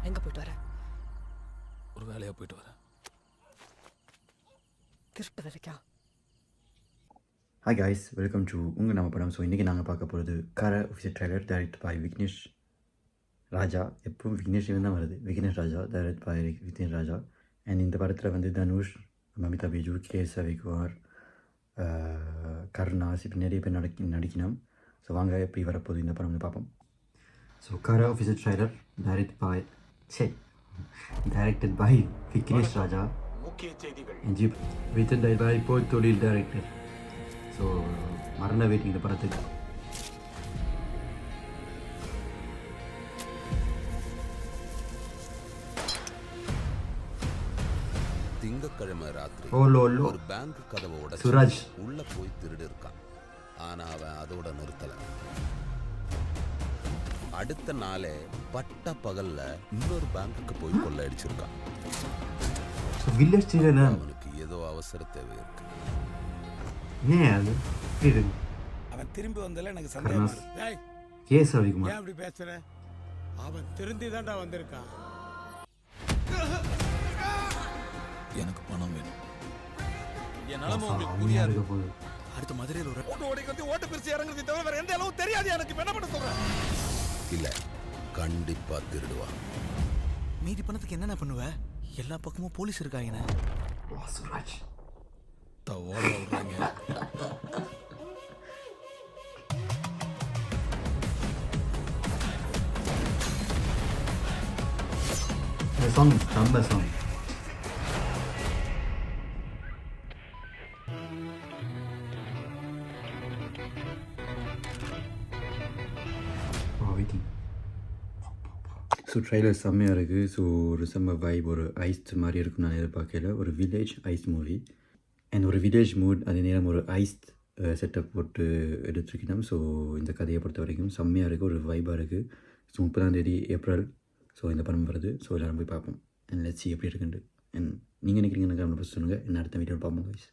எங்கே போயிட்டு வர? ஒரு வேலையாக போயிட்டு வரேன். திருட்டு வேலைக்கா? ஹாய் காய்ஸ், வெல்கம் டு உங்கள் நம்ம படம். ஸோ இன்றைக்கி நாங்கள் பார்க்க போகிறது Kara officer trailer direct by Vignesh Raja. எப்பவும் விக்னேஷ் தான் வருது. Vignesh Raja direct by Vignesh Raja. And இந்த படத்தில் வந்து தனுஷ், மமிதா பைஜூர், கே ரவிக்குமார், கருணாஸ் இப்போ நிறைய பேர் நடிக்கணும். ஸோ வாங்க எப்படி வரப்போகுது இந்த படம் வந்து பார்ப்போம். So Kara officer trailer directed by Vignesh Raja. Written by Por Thozhil director. So மரண வெயிட்டிங் இந்த படத்துக்கு. திங்கக்கிழமை ராத்திரி ஒரு பேங்க் கதவோட சுராஜ் உள்ள போய் திருடு இருக்கான். ஆனா அவன் அதோட நிறுத்தல. அடுத்த நாளே பட்ட பகல்ல இன்னொரு பேங்குக்கு போய் கொள்ளையடிச்சிருக்கான். அவனுக்கு ஏதோ அவசர தேவை இருக்கு. அவன் திரும்பி வந்தல எனக்கு சந்தேகமா இருக்கு. கேஸ் ரவிக்குமார் ஏன் அப்படி பேசுற? அவன் திருந்தி தான்டா வந்திருக்கான். எனக்கு பணம் வேணும். என் நிலைமை உங்களுக்கு புரியாது. அடுத்த மதுரையில் ஒரு ஓட்டு பிரிச்சு இறங்குறது தவிர வேற எந்த அளவும் தெரியாது எனக்கு. என்ன பண்ண சொல்றேன்? இல்ல, கண்டிப்பா திருடுவான். மீதி பணத்துக்கு என்னென்ன பண்ணுவ? எல்லா பக்கமும் போலீஸ் இருக்காங்க. சுராஜ் ஓட விடுறாங்க. சாங் ரொம்ப சாங். ஸோ ட்ரைலர் செம்மையாக இருக்குது. ஸோ ஒரு செம்ம வைப், ஒரு ஐஸ் மாதிரி இருக்குன்னு நான் எதிர்பார்க்கல. ஒரு வில்லேஜ் ஐஸ் மூவி அண்ட் ஒரு வில்லேஜ் மூட், அதே நேரம் ஒரு ஐஸ் செட்டப் போட்டு எடுத்துருக்கணும். ஸோ இந்த கதையை பொறுத்த வரைக்கும் செம்மையாக இருக்குது, ஒரு வைப்பாக இருக்குது. ஸோ 30 ஏப்ரல் ஸோ இந்த படம் வருது. ஸோ எல்லோரும் போய் பார்ப்போம். அண்ட் லெட்ஸ் சி எப்படி இருக்குன்ட்டு. அண்ட் நீங்கள் நினைக்கிறீங்கன்னு கமெண்ட் சொல்லுங்கள். என்ன அடுத்த வீடியோவில் பார்ப்போம் guys.